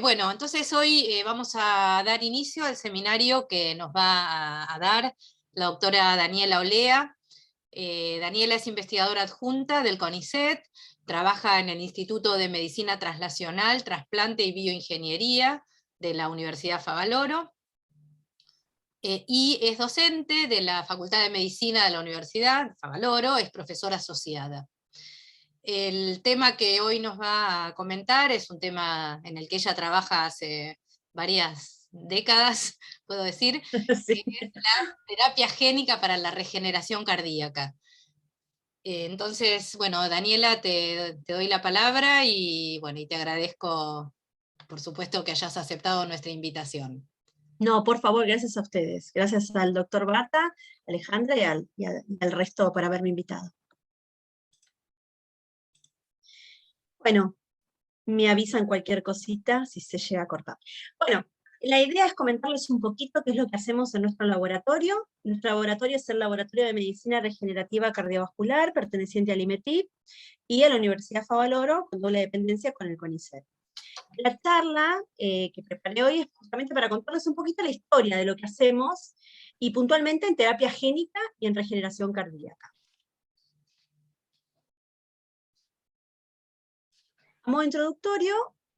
Bueno, entonces hoy vamos a dar inicio al seminario que nos va a dar la doctora Daniela Olea. Daniela es investigadora adjunta del CONICET, trabaja en el Instituto de Medicina Translacional, Trasplante y Bioingeniería de la Universidad Favaloro, y es docente de la Facultad de Medicina de la Universidad Favaloro, es profesora asociada. El tema que hoy nos va a comentar es un tema en el que ella trabaja hace varias décadas, puedo decir, que Sí. es la terapia génica para la regeneración cardíaca. Entonces, bueno, Daniela, te doy la palabra y, bueno, y te agradezco, por supuesto, que hayas aceptado nuestra invitación. No, por favor, gracias a ustedes. Gracias al doctor Bata, Alejandra y al resto por haberme invitado. Bueno, me avisan cualquier cosita si se llega a cortar. Bueno, la idea es comentarles un poquito qué es lo que hacemos en nuestro laboratorio. Nuestro laboratorio es el Laboratorio de Medicina Regenerativa Cardiovascular, perteneciente al IMETIP, y a la Universidad Favaloro, con doble dependencia con el CONICET. La charla que preparé hoy es justamente para contarles un poquito la historia de lo que hacemos, y puntualmente en terapia génica y en regeneración cardíaca. A modo introductorio,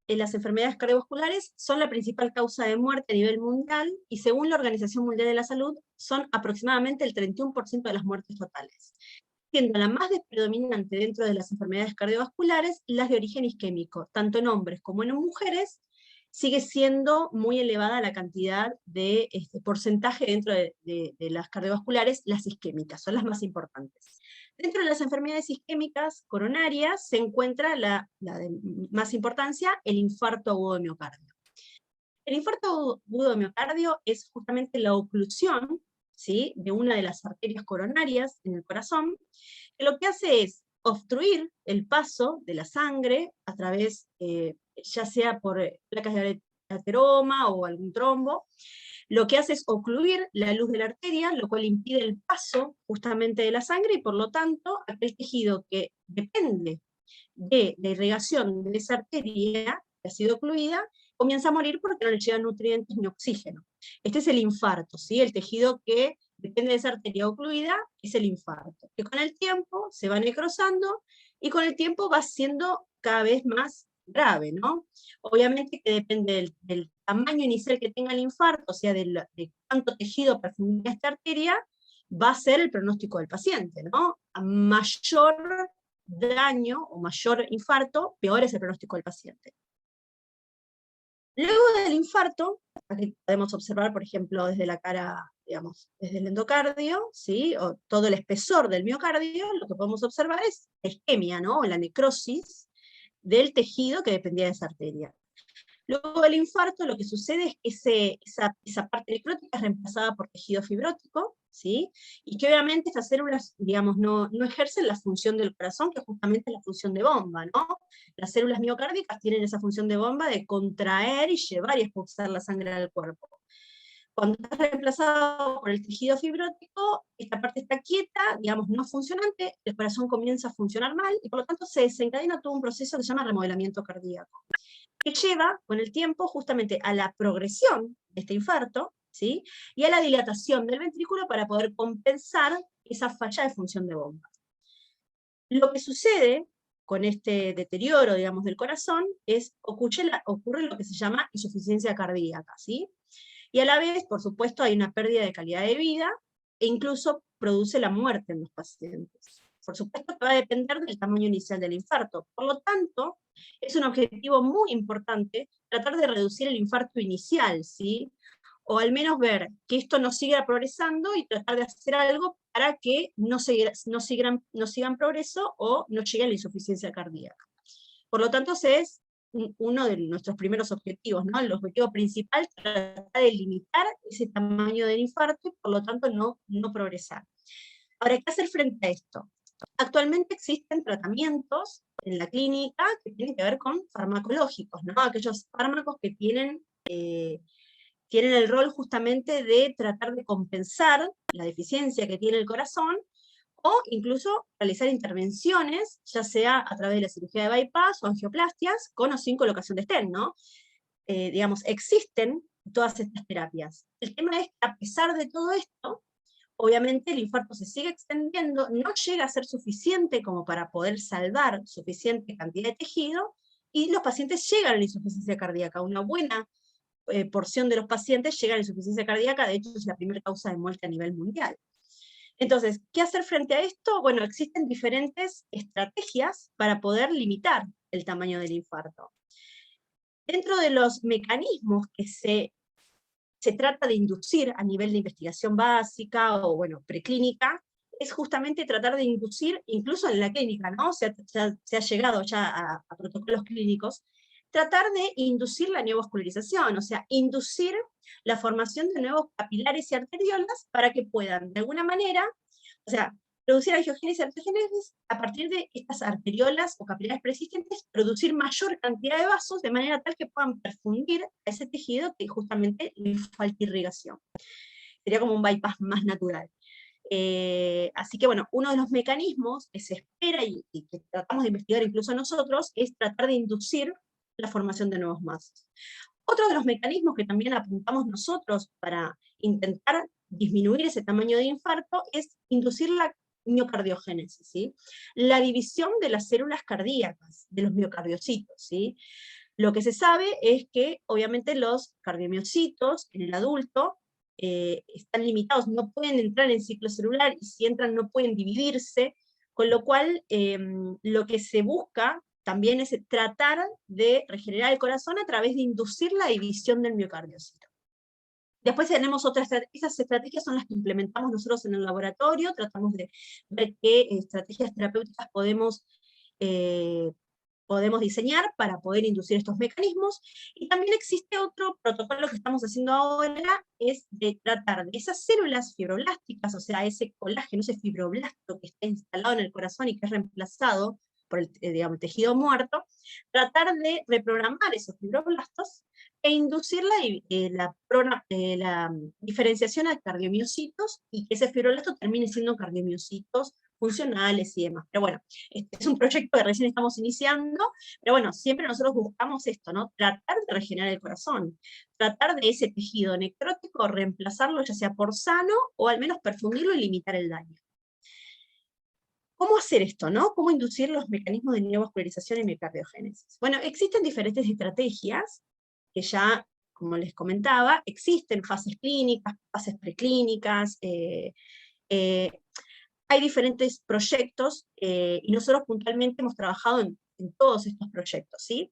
las enfermedades cardiovasculares son la principal causa de muerte a nivel mundial, y según la Organización Mundial de la Salud, son aproximadamente el 31% de las muertes totales, siendo la más predominante dentro de las enfermedades cardiovasculares las de origen isquémico, tanto en hombres como en mujeres. Sigue siendo muy elevada la cantidad de porcentaje dentro de las cardiovasculares, las isquémicas, son las más importantes. Dentro de las enfermedades isquémicas coronarias se encuentra la de más importancia, el infarto agudo de miocardio. El infarto agudo de miocardio es justamente la oclusión, ¿sí?, de una de las arterias coronarias en el corazón, que lo que hace es obstruir el paso de la sangre a través, ya sea por placas de ateroma o algún trombo. Lo que hace es ocluir la luz de la arteria, lo cual impide el paso justamente de la sangre, y por lo tanto aquel tejido que depende de la irrigación de esa arteria que ha sido ocluida comienza a morir porque no le llegan nutrientes ni oxígeno. Este es el infarto, ¿sí? El tejido que depende de esa arteria ocluida es el infarto, que con el tiempo se va necrosando y con el tiempo va siendo cada vez más grave, ¿no? Obviamente que depende del tamaño inicial que tenga el infarto, o sea, de cuánto tejido perfumea esta arteria, va a ser el pronóstico del paciente, ¿no? A mayor daño o mayor infarto, peor es el pronóstico del paciente. Luego del infarto, aquí podemos observar, por ejemplo, desde la cara, digamos, desde el endocardio, ¿sí?, o todo el espesor del miocardio, lo que podemos observar es la isquemia, ¿no?, o la necrosis del tejido que dependía de esa arteria. Luego del infarto, lo que sucede es que esa parte necrótica es reemplazada por tejido fibrótico, ¿sí? Y que obviamente estas células, digamos, no ejercen la función del corazón, que justamente es la función de bomba, ¿no? Las células miocárdicas tienen esa función de bomba de contraer y llevar y expulsar la sangre al cuerpo. Cuando está reemplazado por el tejido fibrótico, esta parte está quieta, digamos, no funcionante, el corazón comienza a funcionar mal, y por lo tanto se desencadena todo un proceso que se llama remodelamiento cardíaco, que lleva con el tiempo justamente a la progresión de este infarto, ¿sí?, y a la dilatación del ventrículo para poder compensar esa falla de función de bomba. Lo que sucede con este deterioro, digamos, del corazón es ocurre lo que se llama insuficiencia cardíaca, ¿sí? Y a la vez, por supuesto, hay una pérdida de calidad de vida, e incluso produce la muerte en los pacientes. Por supuesto que va a depender del tamaño inicial del infarto. Por lo tanto, es un objetivo muy importante tratar de reducir el infarto inicial, ¿sí?, o al menos ver que esto no siga progresando y tratar de hacer algo para que no sigan progreso o no llegue a la insuficiencia cardíaca. Por lo tanto, ese es uno de nuestros primeros objetivos, ¿no? El objetivo principal, tratar de limitar ese tamaño del infarto y por lo tanto no progresar. Ahora, ¿qué hacer frente a esto? Actualmente existen tratamientos en la clínica que tienen que ver con farmacológicos, ¿no? Aquellos fármacos que tienen el rol justamente de tratar de compensar la deficiencia que tiene el corazón, o incluso realizar intervenciones, ya sea a través de la cirugía de bypass o angioplastias, con o sin colocación de stent, ¿no? Digamos, existen todas estas terapias. El tema es que a pesar de todo esto, obviamente el infarto se sigue extendiendo, no llega a ser suficiente como para poder salvar suficiente cantidad de tejido, y los pacientes llegan a la insuficiencia cardíaca. Una buena porción de los pacientes llegan a la insuficiencia cardíaca, de hecho es la primera causa de muerte a nivel mundial. Entonces, ¿qué hacer frente a esto? Bueno, existen diferentes estrategias para poder limitar el tamaño del infarto. Dentro de los mecanismos que se trata de inducir a nivel de investigación básica o, bueno, preclínica, es justamente tratar de inducir, incluso en la clínica, ¿no? Se ha llegado ya a protocolos clínicos, tratar de inducir la neovascularización, o sea, inducir la formación de nuevos capilares y arteriolas para que puedan, de alguna manera, o sea, producir angiogénesis y arteriogénesis a partir de estas arteriolas o capilares preexistentes, producir mayor cantidad de vasos de manera tal que puedan perfundir a ese tejido que justamente le falta irrigación. Sería como un bypass más natural. Así que bueno, uno de los mecanismos que se espera y que tratamos de investigar incluso nosotros es tratar de inducir la formación de nuevos vasos. Otro de los mecanismos que también apuntamos nosotros para intentar disminuir ese tamaño de infarto es inducir la miocardiogénesis, ¿sí? La división de las células cardíacas, de los miocardiocitos, ¿sí? Lo que se sabe es que obviamente los cardiomiocitos en el adulto están limitados, no pueden entrar en ciclo celular, y si entran no pueden dividirse, con lo cual lo que se busca también es tratar de regenerar el corazón a través de inducir la división del miocardiocito. Después tenemos otras, esas estrategias son las que implementamos nosotros en el laboratorio, tratamos de ver qué estrategias terapéuticas podemos diseñar para poder inducir estos mecanismos, y también existe otro protocolo que estamos haciendo ahora, es de tratar de esas células fibroblásticas, o sea, ese colágeno, ese fibroblasto que está instalado en el corazón y que es reemplazado por el, digamos, tejido muerto, tratar de reprogramar esos fibroblastos e inducir la diferenciación a cardiomiocitos, y que ese fibroblasto termine siendo cardiomiocitos funcionales y demás. Pero bueno, este es un proyecto que recién estamos iniciando, pero bueno, siempre nosotros buscamos esto, ¿no? Tratar de regenerar el corazón, tratar de ese tejido necrótico reemplazarlo ya sea por sano, o al menos perfundirlo y limitar el daño. ¿Cómo hacer esto, no? ¿Cómo inducir los mecanismos de neovascularización y miocardiogénesis? Bueno, existen diferentes estrategias que ya, como les comentaba, existen fases clínicas, fases preclínicas, hay diferentes proyectos, y nosotros puntualmente hemos trabajado en todos estos proyectos, ¿sí?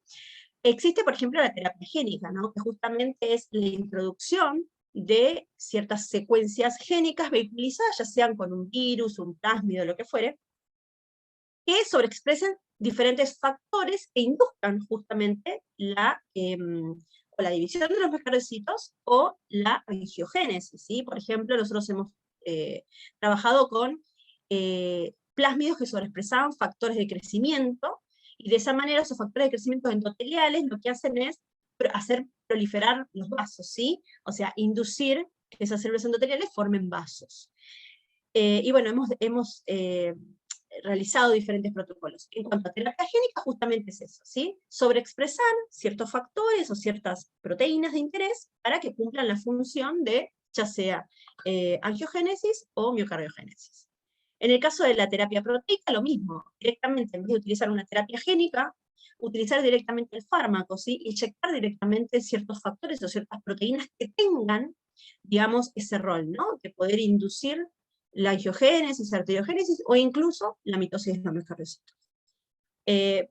Existe, por ejemplo, la terapia génica, ¿no? Que justamente es la introducción de ciertas secuencias génicas vehiculizadas, ya sean con un virus, un plásmido, lo que fuere, que sobreexpresen diferentes factores que induzcan justamente o la división de los miocardiocitos o la angiogénesis, ¿sí? Por ejemplo, nosotros hemos trabajado con plásmidos que sobreexpresaban factores de crecimiento, y de esa manera esos factores de crecimiento endoteliales lo que hacen es hacer proliferar los vasos, ¿sí? O sea, inducir que esas células endoteliales formen vasos. Y bueno, hemos realizado diferentes protocolos. En cuanto a terapia génica, justamente es eso, ¿sí? Sobreexpresar ciertos factores o ciertas proteínas de interés para que cumplan la función de, ya sea angiogénesis o miocardiogénesis. En el caso de la terapia proteica, lo mismo, directamente, en vez de utilizar una terapia génica, utilizar directamente el fármaco, ¿sí? Y inyectar directamente ciertos factores o ciertas proteínas que tengan, digamos, ese rol, ¿no? De poder inducir la angiogénesis, arteriogénesis, o incluso la mitosis de los miocardiocitos.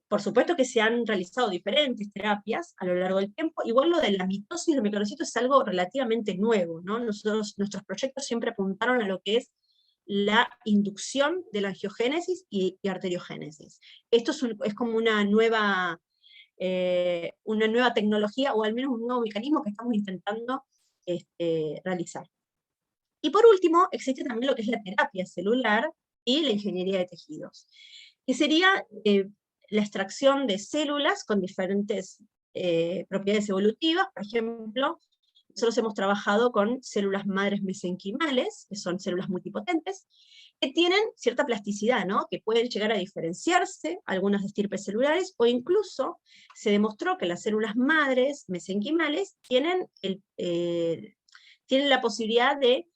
Por supuesto que se han realizado diferentes terapias a lo largo del tiempo. Igual lo de la mitosis de los miocardiocitos es algo relativamente nuevo, ¿no? Nuestros proyectos siempre apuntaron a lo que es la inducción de la angiogénesis y arteriogénesis. Esto es como una nueva tecnología, o al menos un nuevo mecanismo que estamos intentando realizar. Y por último, existe también lo que es la terapia celular y la ingeniería de tejidos, que sería la extracción de células con diferentes propiedades evolutivas. Por ejemplo, nosotros hemos trabajado con células madres mesenquimales, que son células multipotentes, que tienen cierta plasticidad, ¿no? Que pueden llegar a diferenciarse algunas estirpes celulares, o incluso se demostró que las células madres mesenquimales tienen la posibilidad de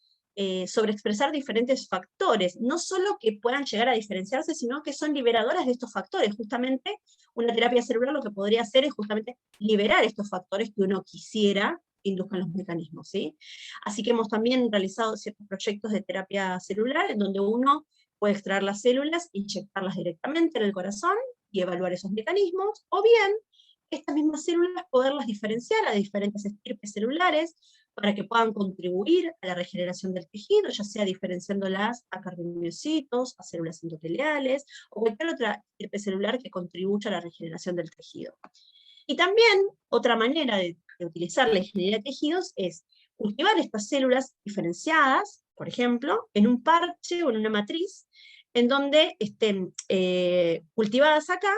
sobreexpresar diferentes factores, no solo que puedan llegar a diferenciarse, sino que son liberadoras de estos factores. Justamente una terapia celular lo que podría hacer es justamente liberar estos factores que uno quisiera que induzcan los mecanismos, ¿sí? Así que hemos también realizado ciertos proyectos de terapia celular en donde uno puede extraer las células, inyectarlas directamente en el corazón y evaluar esos mecanismos, o bien estas mismas células poderlas diferenciar a diferentes estirpes celulares para que puedan contribuir a la regeneración del tejido, ya sea diferenciándolas a cardiomiocitos, a células endoteliales, o cualquier otra estirpe celular que contribuya a la regeneración del tejido. Y también otra manera de utilizar la ingeniería de tejidos es cultivar estas células diferenciadas, por ejemplo, en un parche o en una matriz, en donde estén cultivadas acá,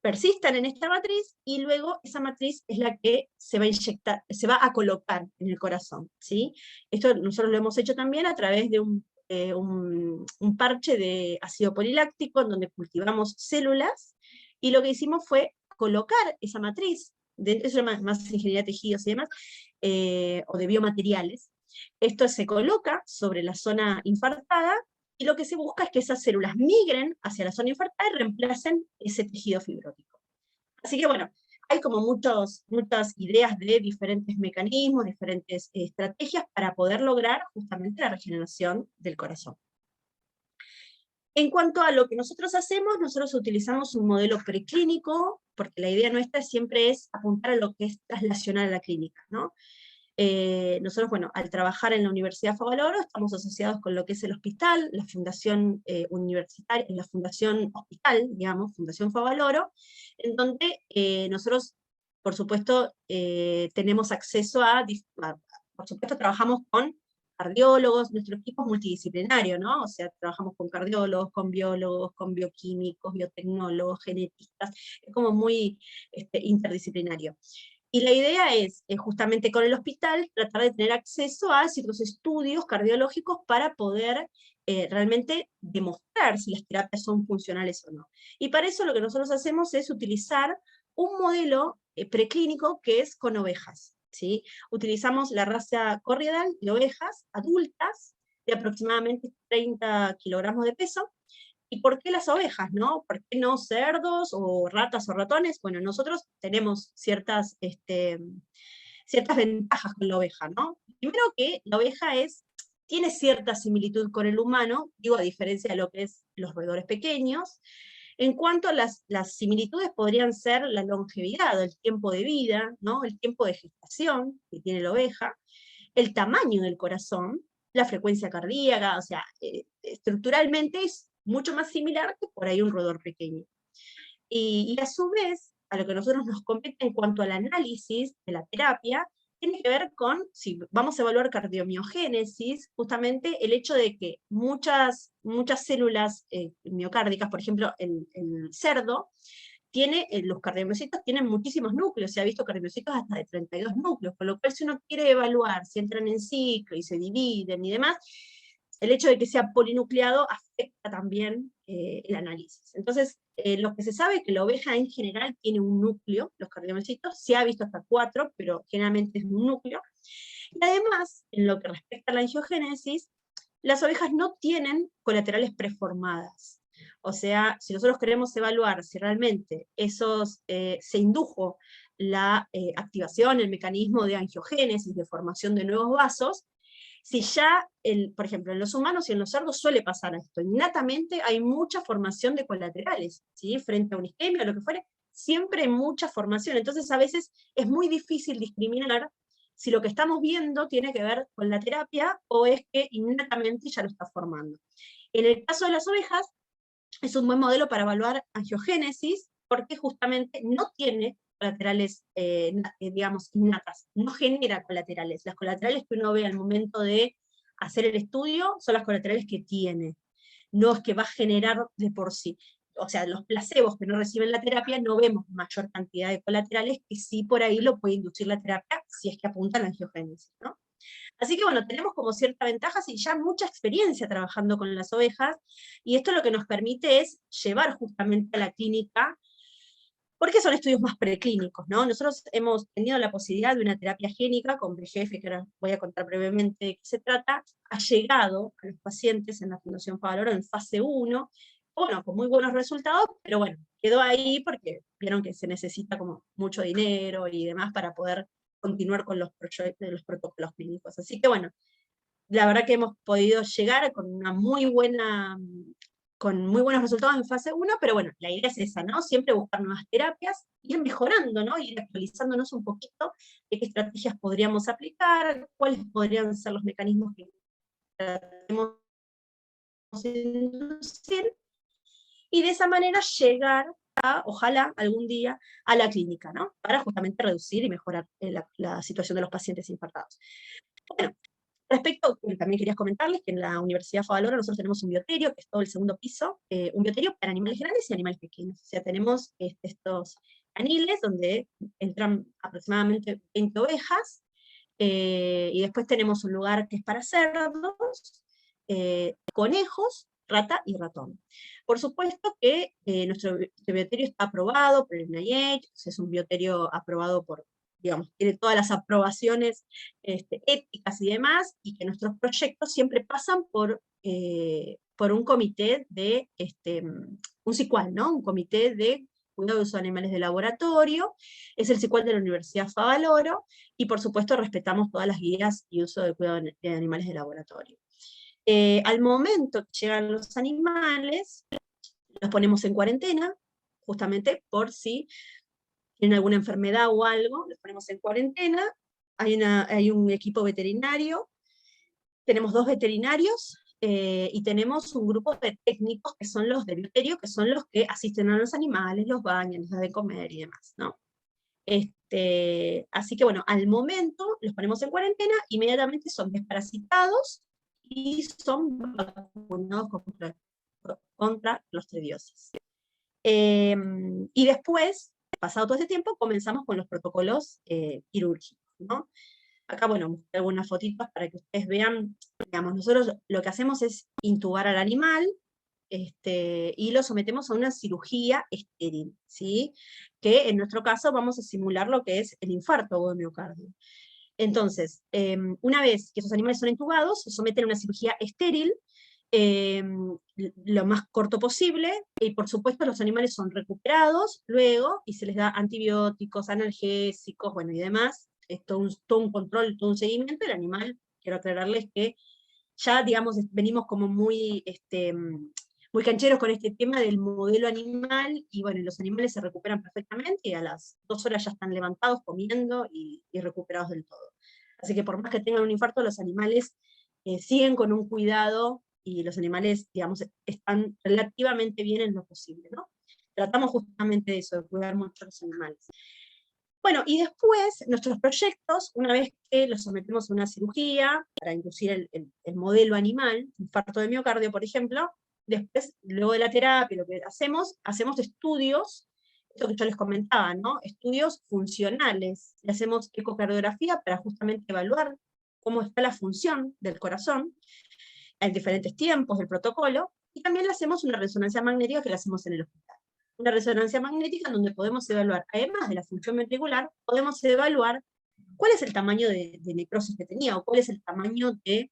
persistan en esta matriz, y luego esa matriz es la que se va a inyectar, se va a colocar en el corazón, ¿sí? Esto nosotros lo hemos hecho también a través de un parche de ácido poliláctico, en donde cultivamos células, y lo que hicimos fue colocar esa matriz, eso es más ingeniería de tejidos y demás, o de biomateriales. Esto se coloca sobre la zona infartada, y lo que se busca es que esas células migren hacia la zona infartada y reemplacen ese tejido fibrótico. Así que bueno, hay como muchas ideas de diferentes mecanismos, diferentes estrategias para poder lograr justamente la regeneración del corazón. En cuanto a lo que nosotros hacemos, nosotros utilizamos un modelo preclínico, porque la idea nuestra siempre es apuntar a lo que es traslacional a la clínica, ¿no? Nosotros, bueno, al trabajar en la Universidad Favaloro, estamos asociados con lo que es el hospital, la fundación universitaria, la fundación hospital, digamos, Fundación Favaloro, en donde nosotros, por supuesto, tenemos acceso por supuesto, trabajamos con cardiólogos, nuestro equipo es multidisciplinario, ¿no? O sea, trabajamos con cardiólogos, con biólogos, con bioquímicos, biotecnólogos, genetistas, es como muy interdisciplinario. Y la idea es, justamente con el hospital, tratar de tener acceso a ciertos estudios cardiológicos para poder realmente demostrar si las terapias son funcionales o no. Y para eso lo que nosotros hacemos es utilizar un modelo preclínico que es con ovejas, ¿sí? Utilizamos la raza corriedal de ovejas adultas de aproximadamente 30 kilogramos de peso. ¿Y por qué las ovejas, no? ¿Por qué no cerdos o ratas o ratones? Bueno, nosotros tenemos ciertas ventajas con la oveja, ¿no? Primero que la oveja tiene cierta similitud con el humano, digo, a diferencia de lo que es los roedores pequeños. En cuanto a las similitudes, podrían ser la longevidad, el tiempo de vida, ¿no? El tiempo de gestación que tiene la oveja, el tamaño del corazón, la frecuencia cardíaca, o sea, estructuralmente es mucho más similar que por ahí un roedor pequeño. Y a su vez, a lo que a nosotros nos compete en cuanto al análisis de la terapia, tiene que ver con, si vamos a evaluar cardiomiogénesis, justamente el hecho de que muchas células miocárdicas, por ejemplo, el cerdo, los cardiomiocitos tienen muchísimos núcleos, se ha visto cardiomiocitos hasta de 32 núcleos, con lo cual si uno quiere evaluar si entran en ciclo y se dividen y demás, el hecho de que sea polinucleado afecta también el análisis. Entonces, lo que se sabe es que la oveja en general tiene un núcleo, los cardiomiocitos, se ha visto hasta 4, pero generalmente es un núcleo. Y además, en lo que respecta a la angiogénesis, las ovejas no tienen colaterales preformadas. O sea, si nosotros queremos evaluar si realmente se indujo la activación, el mecanismo de angiogénesis, de formación de nuevos vasos, si ya, por ejemplo, en los humanos y en los cerdos suele pasar esto, innatamente hay mucha formación de colaterales, ¿sí? Frente a una isquemia o lo que fuere, siempre hay mucha formación, entonces a veces es muy difícil discriminar si lo que estamos viendo tiene que ver con la terapia o es que innatamente ya lo está formando. En el caso de las ovejas, es un buen modelo para evaluar angiogénesis, porque justamente no tiene colaterales, digamos, innatas, no genera colaterales. Las colaterales que uno ve al momento de hacer el estudio son las colaterales que tiene, no es que va a generar de por sí. O sea, los placebos que no reciben la terapia no vemos mayor cantidad de colaterales, que sí por ahí lo puede inducir la terapia si es que apunta a la angiogénesis, ¿no? Así que bueno, tenemos como ciertas ventajas y ya mucha experiencia trabajando con las ovejas, y esto lo que nos permite es llevar justamente a la clínica, porque son estudios más preclínicos, ¿no? Nosotros hemos tenido la posibilidad de una terapia génica con BGF, que ahora voy a contar brevemente de qué se trata, ha llegado a los pacientes en la Fundación Favaloro en fase 1, bueno, con muy buenos resultados, pero bueno, quedó ahí porque vieron que se necesita como mucho dinero y demás para poder continuar con los proyectos, los protocolos clínicos. Así que bueno, la verdad que hemos podido llegar con muy buenos resultados en fase 1, pero bueno, la idea es esa, ¿no? Siempre buscar nuevas terapias, ir mejorando, ¿no? Ir actualizándonos un poquito de qué estrategias podríamos aplicar, cuáles podrían ser los mecanismos que tratemos de inducir, y de esa manera llegar a, ojalá, algún día, a la clínica, ¿no? Para justamente reducir y mejorar la situación de los pacientes infartados. Bueno, respecto, también quería comentarles que en la Universidad Favaloro nosotros tenemos un bioterio, que es todo el segundo piso, un bioterio para animales grandes y animales pequeños. O sea, tenemos estos caniles donde entran aproximadamente 20 ovejas, y después tenemos un lugar que es para cerdos, conejos, rata y ratón. Por supuesto que nuestro bioterio está aprobado por el NIH, es un bioterio aprobado por, digamos, tiene todas las aprobaciones éticas y demás, y que nuestros proyectos siempre pasan por un comité de, un CICUAL, ¿no? Un comité de cuidado de uso de animales de laboratorio, es el CICUAL de la Universidad Favaloro, y por supuesto respetamos todas las guías y uso de cuidado de animales de laboratorio. Al momento que llegan los animales, los ponemos en cuarentena, justamente por si tienen alguna enfermedad o algo, los ponemos en cuarentena, hay un equipo veterinario, tenemos 2 veterinarios, y tenemos un grupo de técnicos que son los de bioterio, que son los que asisten a los animales, los bañan, les dan de comer y demás, ¿no? Así que bueno, al momento los ponemos en cuarentena, inmediatamente son desparasitados y son vacunados contra los clostridiosis. Y después, pasado todo ese tiempo, comenzamos con los protocolos quirúrgicos, ¿no? Acá, bueno, mostré algunas fotitos para que ustedes vean, digamos, nosotros lo que hacemos es intubar al animal, y lo sometemos a una cirugía estéril, ¿sí? Que en nuestro caso vamos a simular lo que es el infarto agudo de miocardio. Entonces, una vez que esos animales son intubados, se someten a una cirugía estéril, lo más corto posible, y por supuesto los animales son recuperados luego, y se les da antibióticos, analgésicos, bueno, y demás, es todo un control, todo un seguimiento. El animal, quiero aclararles que ya, digamos, venimos como muy cancheros con este tema del modelo animal, y bueno, los animales se recuperan perfectamente, y a las 2 horas ya están levantados, comiendo, y recuperados del todo. Así que por más que tengan un infarto, los animales siguen con un cuidado, y los animales, digamos, están relativamente bien en lo posible, ¿no? Tratamos justamente de eso, de cuidar mucho a los animales. Bueno, y después, nuestros proyectos, una vez que los sometemos a una cirugía para inducir el modelo animal, infarto de miocardio, por ejemplo, después, luego de la terapia, lo que hacemos estudios, esto que yo les comentaba, ¿no? Estudios funcionales. Le hacemos ecocardiografía para justamente evaluar cómo está la función del corazón en diferentes tiempos del protocolo, y también le hacemos una resonancia magnética que la hacemos en el hospital. Una resonancia magnética en donde podemos evaluar, además de la función ventricular, podemos evaluar cuál es el tamaño de necrosis que tenía, o cuál es el tamaño de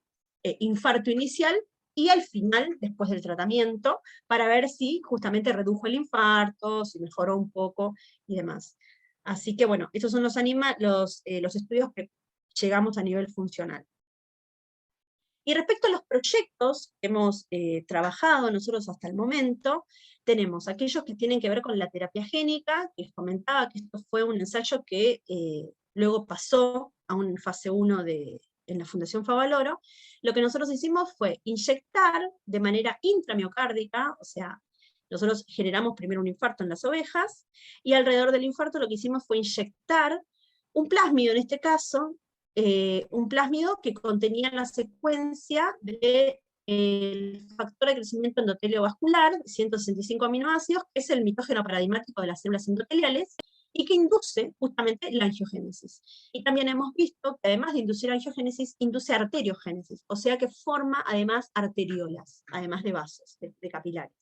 infarto inicial, y al final, después del tratamiento, para ver si justamente redujo el infarto, si mejoró un poco y demás. Así que bueno, estos son los estudios que llegamos a nivel funcional. Y respecto a los proyectos que hemos trabajado nosotros hasta el momento, tenemos aquellos que tienen que ver con la terapia génica, que les comentaba que esto fue un ensayo que luego pasó a una fase 1 en la Fundación Favaloro. Lo que nosotros hicimos fue inyectar de manera intramiocárdica, o sea, nosotros generamos primero un infarto en las ovejas, y alrededor del infarto lo que hicimos fue inyectar un plásmido, en este caso, un plásmido que contenía la secuencia del factor de crecimiento endotelio vascular, 165 aminoácidos, que es el mitógeno paradigmático de las células endoteliales, y que induce justamente la angiogénesis. Y también hemos visto que además de inducir angiogénesis, induce arteriogénesis, o sea que forma además arteriolas, además de vasos, de capilares.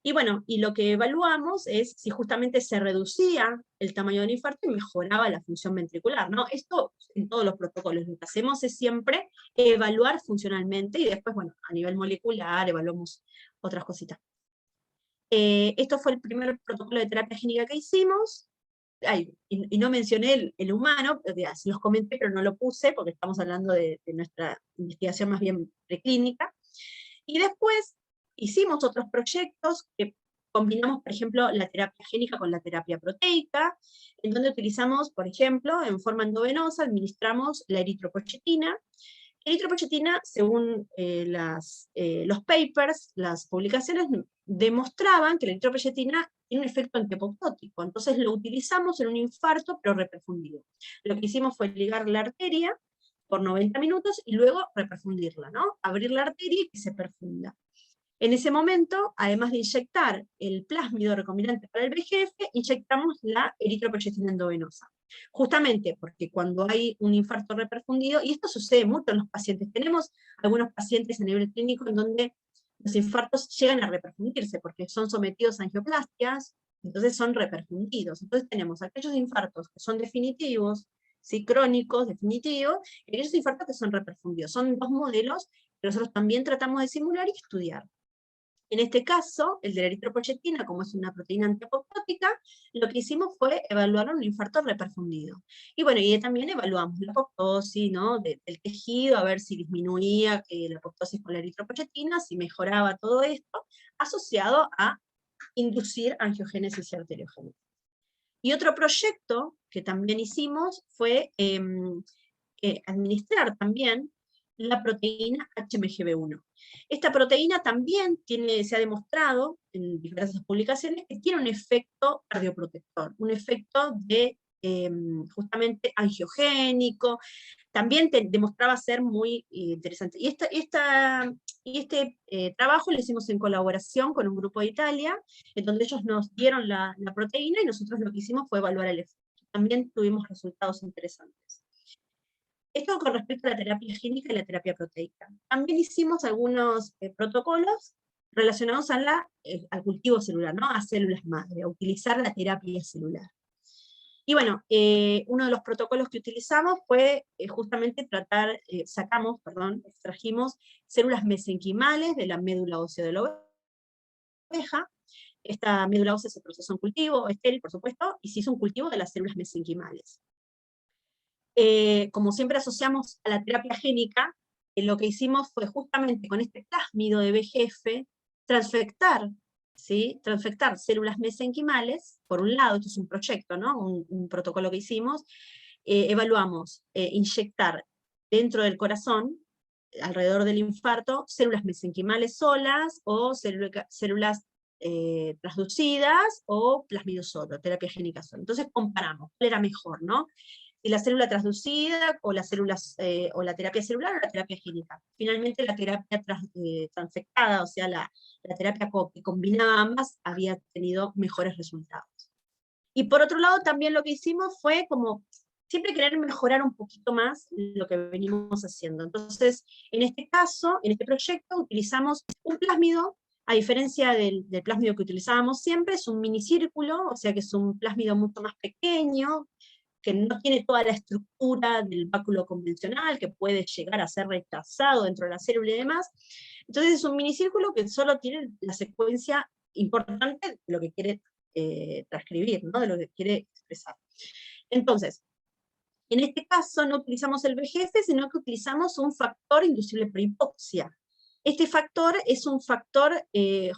Y bueno, y lo que evaluamos es si justamente se reducía el tamaño del infarto y mejoraba la función ventricular, ¿no? Esto en todos los protocolos, lo que hacemos es siempre evaluar funcionalmente, y después, bueno, a nivel molecular evaluamos otras cositas. Esto fue el primer protocolo de terapia génica que hicimos. Ay, y no mencioné el humano, sí los comenté, pero no lo puse, porque estamos hablando de nuestra investigación más bien preclínica. Y después hicimos otros proyectos que combinamos, por ejemplo, la terapia génica con la terapia proteica, en donde utilizamos, por ejemplo, en forma endovenosa, administramos la eritropoyetina. La eritropoyetina, según los papers, las publicaciones, demostraban que la eritropoyetina tiene un efecto antiapoptótico, entonces lo utilizamos en un infarto, pero reperfundido. Lo que hicimos fue ligar la arteria por 90 minutos y luego reperfundirla, ¿no? Abrir la arteria y que se perfunda. En ese momento, además de inyectar el plásmido recombinante para el VEGF, inyectamos la eritropoyetina endovenosa. Justamente porque cuando hay un infarto reperfundido, y esto sucede mucho en los pacientes, tenemos algunos pacientes a nivel clínico en donde los infartos llegan a reperfundirse, porque son sometidos a angioplastias, entonces son reperfundidos. Entonces tenemos aquellos infartos que son definitivos, ¿sí? Crónicos, definitivos, y aquellos infartos que son reperfundidos. Son dos modelos que nosotros también tratamos de simular y estudiar. En este caso, el de la eritropoyetina, como es una proteína antiapoptótica, lo que hicimos fue evaluar un infarto reperfundido. Y bueno, y también evaluamos la apoptosis, ¿no? Del tejido, a ver si disminuía la apoptosis con la eritropoyetina, si mejoraba todo esto, asociado a inducir angiogénesis y arteriogénesis. Y otro proyecto que también hicimos fue administrar también la proteína HMGB1. Esta proteína también se ha demostrado en diversas publicaciones que tiene un efecto cardioprotector, un efecto de justamente angiogénico, también demostraba ser muy interesante. Y este trabajo lo hicimos en colaboración con un grupo de Italia, en donde ellos nos dieron la proteína y nosotros lo que hicimos fue evaluar el efecto. También tuvimos resultados interesantes. Esto con respecto a la terapia génica y la terapia proteica. También hicimos algunos protocolos relacionados al cultivo celular, ¿no? A células madre, a utilizar la terapia celular. Y bueno, uno de los protocolos que utilizamos fue justamente extrajimos células mesenquimales de la médula ósea de la oveja. Esta médula ósea se procesó en cultivo, estéril por supuesto, y se hizo un cultivo de las células mesenquimales. Como siempre asociamos a la terapia génica, lo que hicimos fue justamente con este plásmido de VEGF transfectar, ¿sí? Transfectar células mesenquimales, por un lado, esto es un proyecto, ¿no? Un protocolo que hicimos, evaluamos inyectar dentro del corazón, alrededor del infarto, células mesenquimales solas, o células transducidas, o plásmido solo, terapia génica solo. Entonces comparamos, ¿cuál era mejor, no? Si la célula transducida, o o la terapia celular, o la terapia génica. Finalmente la terapia transfectada, o sea, la terapia que combinaba ambas, había tenido mejores resultados. Y por otro lado, también lo que hicimos fue como siempre querer mejorar un poquito más lo que venimos haciendo. Entonces, en este caso, en este proyecto, utilizamos un plásmido, a diferencia del plásmido que utilizábamos siempre, es un minicírculo, o sea que es un plásmido mucho más pequeño, que no tiene toda la estructura del báculo convencional, que puede llegar a ser rechazado dentro de la célula y demás. Entonces es un minicírculo que solo tiene la secuencia importante de lo que quiere transcribir, ¿no? De lo que quiere expresar. Entonces, en este caso no utilizamos el VEGF, sino que utilizamos un factor inducible por hipoxia. Este factor es un factor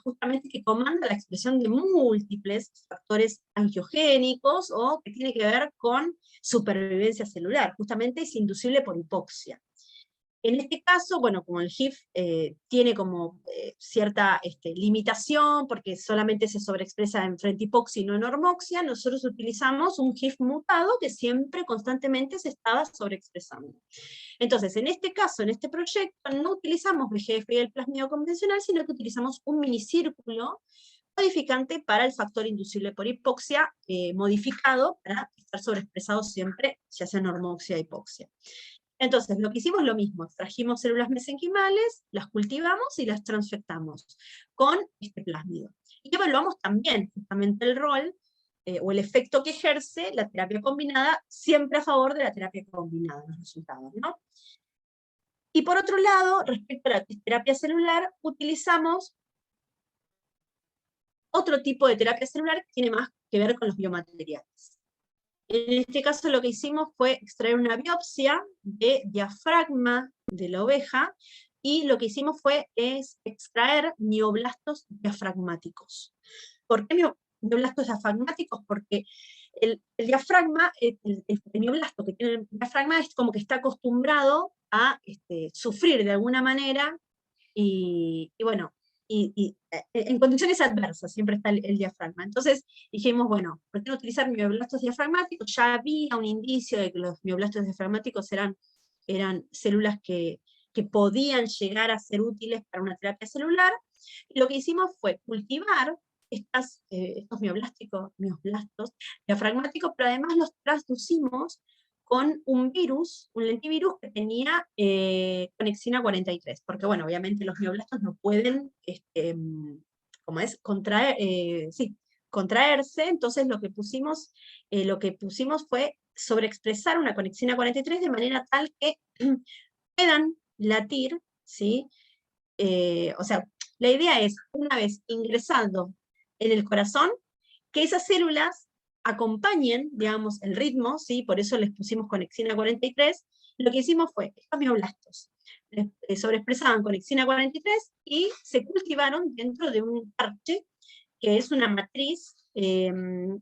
justamente que comanda la expresión de múltiples factores angiogénicos, o que tiene que ver con supervivencia celular, justamente es inducible por hipoxia. En este caso, bueno, como el HIF tiene como cierta limitación, porque solamente se sobreexpresa en frente hipoxia y no en hormoxia, nosotros utilizamos un HIF mutado que siempre, constantemente se estaba sobreexpresando. Entonces, en este caso, en este proyecto, no utilizamos VEGF y el plásmido convencional, sino que utilizamos un minicírculo modificante para el factor inducible por hipoxia, modificado para estar sobreexpresado siempre, ya sea normoxia o hipoxia. Entonces, lo que hicimos es lo mismo, extrajimos células mesenquimales, las cultivamos y las transfectamos con este plásmido. Y evaluamos también justamente el rol o el efecto que ejerce la terapia combinada, siempre a favor de la terapia combinada, los resultados, ¿no? Y por otro lado, respecto a la terapia celular, utilizamos otro tipo de terapia celular que tiene más que ver con los biomateriales. En este caso lo que hicimos fue extraer una biopsia de diafragma de la oveja, y lo que hicimos fue extraer mioblastos diafragmáticos. ¿Por qué mioblastos diafragmáticos? Porque el diafragma, el mioblasto que tiene el diafragma es como que está acostumbrado a sufrir de alguna manera, y bueno, en condiciones adversas siempre está el diafragma. Entonces dijimos, bueno, ¿por qué no utilizar mioblastos diafragmáticos? Ya había un indicio de que los mioblastos diafragmáticos eran células que podían llegar a ser útiles para una terapia celular, y lo que hicimos fue cultivar estos mioblastos diafragmáticos, pero además los transducimos con un virus, un lentivirus que tenía conexina 43, porque bueno, obviamente los mioblastos no pueden, ¿cómo es? Contraerse, entonces lo que pusimos fue sobreexpresar una conexina 43 de manera tal que puedan latir, ¿sí? O sea, la idea es, una vez ingresando en el corazón, que esas células acompañen, digamos, el ritmo, ¿sí? Por eso les pusimos conexina 43, lo que hicimos fue, estos mioblastos sobreexpresaban conexina 43 y se cultivaron dentro de un parche, que es una matriz que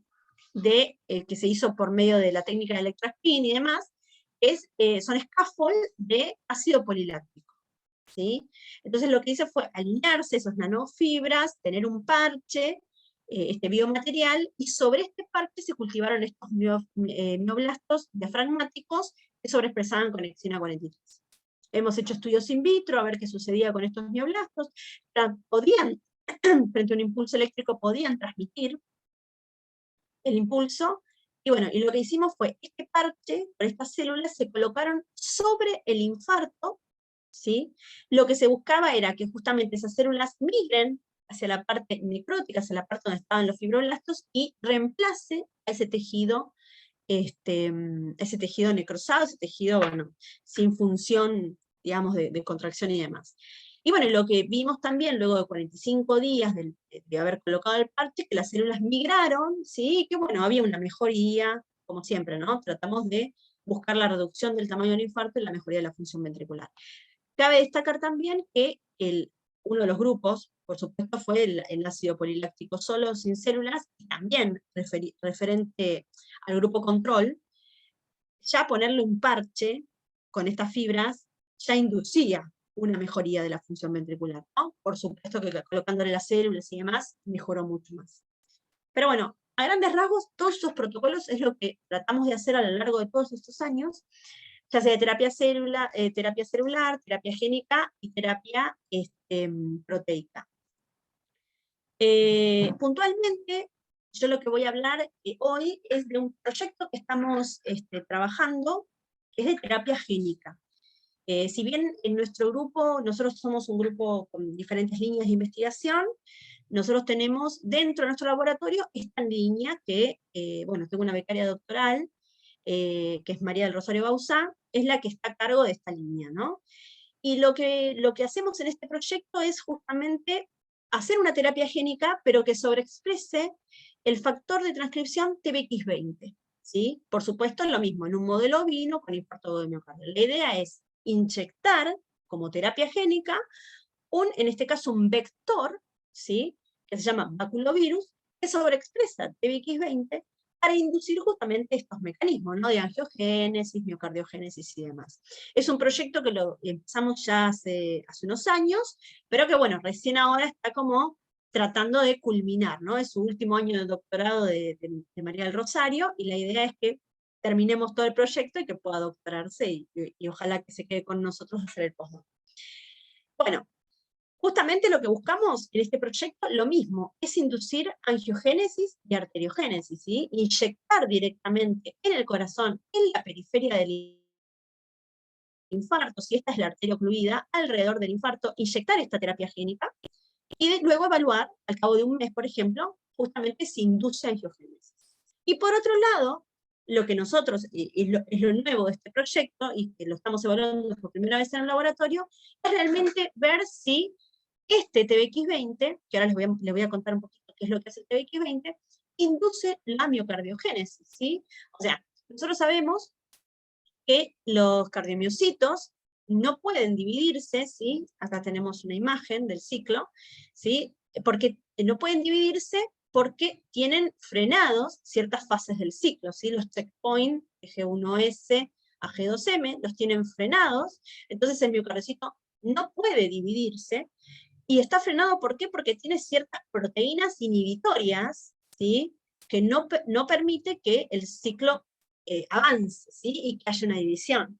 se hizo por medio de la técnica de electrospin y demás, son scaffold de ácido poliláctico, ¿sí? Entonces lo que hice fue alinearse esos nanofibras, tener un parche, este biomaterial, y sobre este parche se cultivaron estos mioblastos diafragmáticos que sobreexpresaban conexina 43. Hemos hecho estudios in vitro a ver qué sucedía con estos mioblastos. Podían, frente a un impulso eléctrico, podían transmitir el impulso, y bueno, y lo que hicimos fue, este parche, por estas células, se colocaron sobre el infarto, ¿sí? Lo que se buscaba era que justamente esas células migren hacia la parte necrótica, hacia la parte donde estaban los fibroblastos, y reemplace a ese tejido necrosado, ese tejido, bueno, sin función, digamos, de contracción y demás. Y bueno, lo que vimos también luego de 45 días de haber colocado el parche, que las células migraron, ¿sí? Que bueno, había una mejoría, como siempre, ¿no? Tratamos de buscar la reducción del tamaño del infarto y la mejoría de la función ventricular. Cabe destacar también que uno de los grupos, por supuesto, fue el ácido poliláctico solo, sin células, y también referente al grupo control, ya ponerle un parche con estas fibras ya inducía una mejoría de la función ventricular, ¿no? Por supuesto que colocándole las células y demás, mejoró mucho más. Pero bueno, a grandes rasgos, todos estos protocolos es lo que tratamos de hacer a lo largo de todos estos años, ya sea de terapia celular, terapia génica y terapia proteica. Puntualmente, yo lo que voy a hablar hoy es de un proyecto que estamos trabajando, que es de terapia génica. Si bien en nuestro grupo, nosotros somos un grupo con diferentes líneas de investigación, nosotros tenemos dentro de nuestro laboratorio esta línea que, bueno, tengo una becaria doctoral, que es María del Rosario Bauzá, es la que está a cargo de esta línea, ¿no? Y lo que hacemos en este proyecto es justamente hacer una terapia génica, pero que sobreexprese el factor de transcripción TBX20, ¿sí? Por supuesto, lo mismo, en un modelo ovino con infarto de miocardio. La idea es inyectar, como terapia génica, en este caso un vector, ¿sí? Que se llama baculovirus, que sobreexpresa TBX20 para inducir justamente estos mecanismos, ¿no? De angiogénesis, miocardiogénesis y demás. Es un proyecto que lo empezamos ya hace unos años, pero que bueno, recién ahora está como tratando de culminar, ¿no? Es su último año de doctorado de María del Rosario, y la idea es que terminemos todo el proyecto y que pueda doctorarse, y ojalá que se quede con nosotros a hacer el postdoc. Bueno, Justamente lo que buscamos en este proyecto, lo mismo, es inducir angiogénesis y arteriogénesis, ¿sí? Inyectar directamente en el corazón, en la periferia del infarto, si esta es la arteria ocluida, alrededor del infarto, inyectar esta terapia génica, y luego evaluar, al cabo de un mes, por ejemplo, justamente si induce angiogénesis. Y por otro lado, lo que nosotros, es lo nuevo de este proyecto, y que lo estamos evaluando por primera vez en el laboratorio, es realmente ver si este TBX20, que ahora les voy a contar un poquito qué es lo que hace el TBX20, induce la miocardiogénesis, ¿sí? O sea, nosotros sabemos que los cardiomiocitos no pueden dividirse, ¿sí? Acá tenemos una imagen del ciclo, ¿sí? Porque no pueden dividirse porque tienen frenados ciertas fases del ciclo, ¿sí? Los checkpoints de G1S a G2M los tienen frenados, entonces el miocardiocito no puede dividirse, y está frenado, ¿por qué? Porque tiene ciertas proteínas inhibitorias, ¿sí? Que no permite que el ciclo avance, ¿sí? Y que haya una división.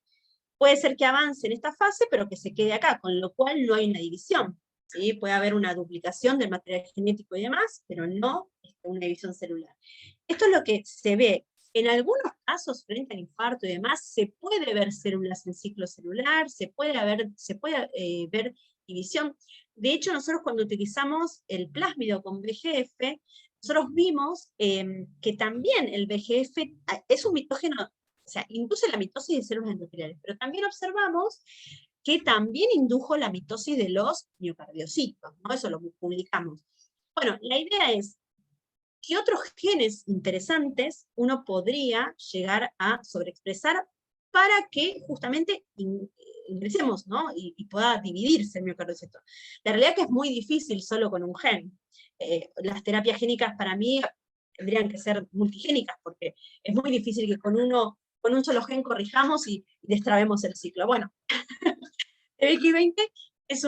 Puede ser que avance en esta fase, pero que se quede acá, con lo cual no hay una división, ¿sí? Puede haber una duplicación del material genético y demás, pero no una división celular. Esto es lo que se ve. En algunos casos, frente al infarto y demás, se puede ver células en ciclo celular, se puede ver división. De hecho, nosotros cuando utilizamos el plásmido con VEGF, nosotros vimos que también el VEGF es un mitógeno, o sea, induce la mitosis de células endoteliales, pero también observamos que también indujo la mitosis de los miocardiocitos, ¿no? Eso lo publicamos. Bueno, la idea es que otros genes interesantes uno podría llegar a sobreexpresar para que justamente ingresemos, ¿no? Y pueda dividirse el miocardiocito. La realidad es que es muy difícil solo con un gen. Las terapias génicas para mí tendrían que ser multigénicas, porque es muy difícil que con un solo gen corrijamos y destrabemos el ciclo. Bueno, el TBX20 es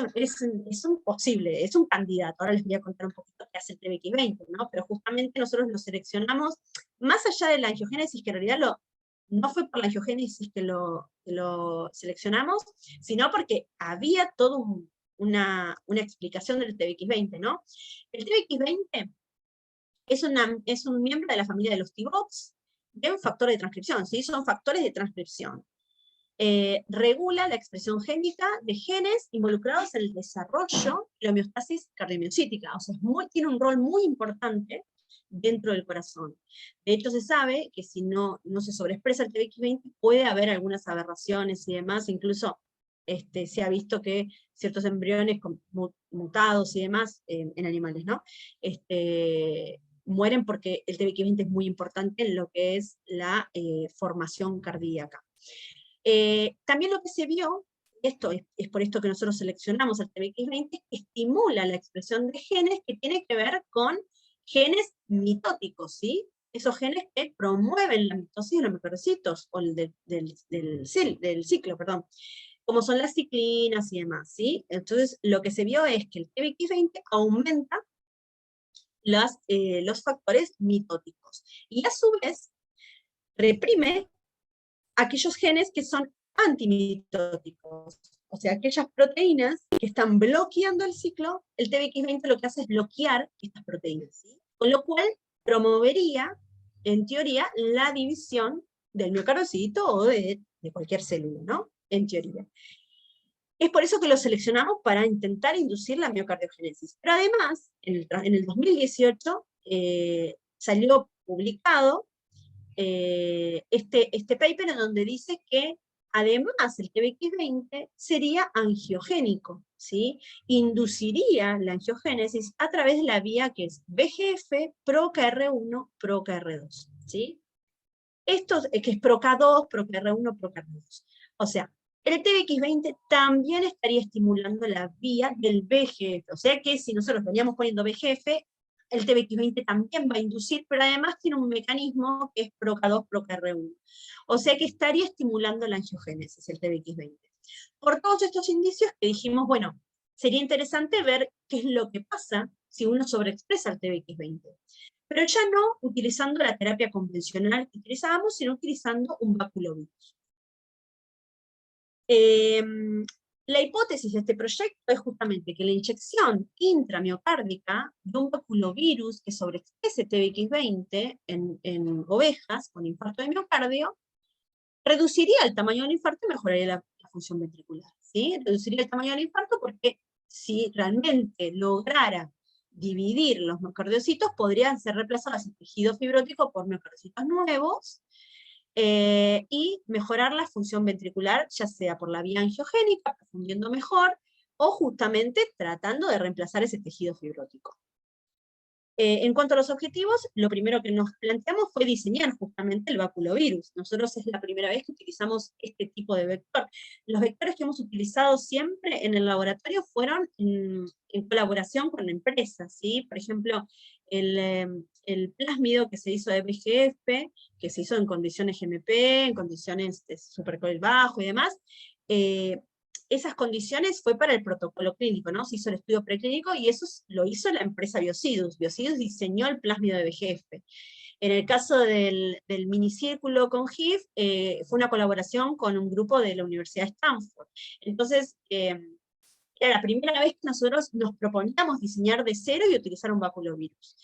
un posible, es un candidato. Ahora les voy a contar un poquito qué hace el TBX20, ¿no? Pero justamente nosotros lo seleccionamos, más allá de la angiogénesis, que en realidad no fue por la angiogénesis que lo seleccionamos, sino porque había toda una explicación del TBX20, ¿no? El TBX20 es un miembro de la familia de los TBOX, de un factor de transcripción, ¿sí? Son factores de transcripción. Regula la expresión génica de genes involucrados en el desarrollo y la homeostasis cardiomiocítica, o sea, tiene un rol muy importante dentro del corazón. De hecho, se sabe que si no se sobreexpresa el TBX20, puede haber algunas aberraciones y demás, incluso se ha visto que ciertos embriones mutados y demás en animales, ¿no? Mueren porque el TBX20 es muy importante en lo que es la formación cardíaca. También lo que se vio, esto es por esto que nosotros seleccionamos el TBX20, estimula la expresión de genes que tiene que ver con genes mitóticos, ¿sí? Esos genes que promueven la mitosis de los miocardiocitos, o del ciclo, perdón, como son las ciclinas y demás, ¿sí? Entonces, lo que se vio es que el TBX20 aumenta los factores mitóticos, y a su vez reprime aquellos genes que son antimitóticos, o sea, aquellas proteínas que están bloqueando el ciclo, el TBX20 lo que hace es bloquear estas proteínas, ¿sí? Con lo cual promovería, en teoría, la división del miocardiocito o de cualquier célula, ¿no? En teoría. Es por eso que lo seleccionamos para intentar inducir la miocardiogénesis. Pero además, en el 2018 salió publicado este paper en donde dice que además el TBX20 sería angiogénico, ¿sí? Induciría la angiogénesis a través de la vía que es VEGF, ProKR1, ProKR2, ¿sí? Esto que es ProK2, ProKR1, ProKR2. O sea, el TBX20 también estaría estimulando la vía del VEGF, o sea que si nosotros veníamos poniendo VEGF, el TBX20 también va a inducir, pero además tiene un mecanismo que es ProK2, ProKR1. O sea que estaría estimulando la angiogénesis, el TBX20. Por todos estos indicios que dijimos, bueno, sería interesante ver qué es lo que pasa si uno sobreexpresa el TBX20. Pero ya no utilizando la terapia convencional que utilizábamos, sino utilizando un baculovirus. La hipótesis de este proyecto es justamente que la inyección intramiocárdica de un baculovirus que sobreexprese TBX20 en ovejas con infarto de miocardio reduciría el tamaño del infarto y mejoraría la función ventricular, ¿sí? Reduciría el tamaño del infarto porque si realmente lograra dividir los miocardiocitos, podrían ser reemplazados el tejido fibrótico por miocardiocitos nuevos, y mejorar la función ventricular, ya sea por la vía angiogénica, profundiendo mejor, o justamente tratando de reemplazar ese tejido fibrótico. En cuanto a los objetivos, lo primero que nos planteamos fue diseñar justamente el baculovirus. Nosotros es la primera vez que utilizamos este tipo de vector. Los vectores que hemos utilizado siempre en el laboratorio fueron en colaboración con empresas, ¿sí? Por ejemplo, el plásmido que se hizo de BGF, que se hizo en condiciones GMP, en condiciones de supercoil bajo y demás, esas condiciones fue para el protocolo clínico, ¿no? Se hizo el estudio preclínico y eso lo hizo la empresa Biocidus. Biocidus diseñó el plásmido de BGF. En el caso del minicírculo con HIV, fue una colaboración con un grupo de la Universidad de Stanford. Entonces, era la primera vez que nosotros nos proponíamos diseñar de cero y utilizar un baculovirus.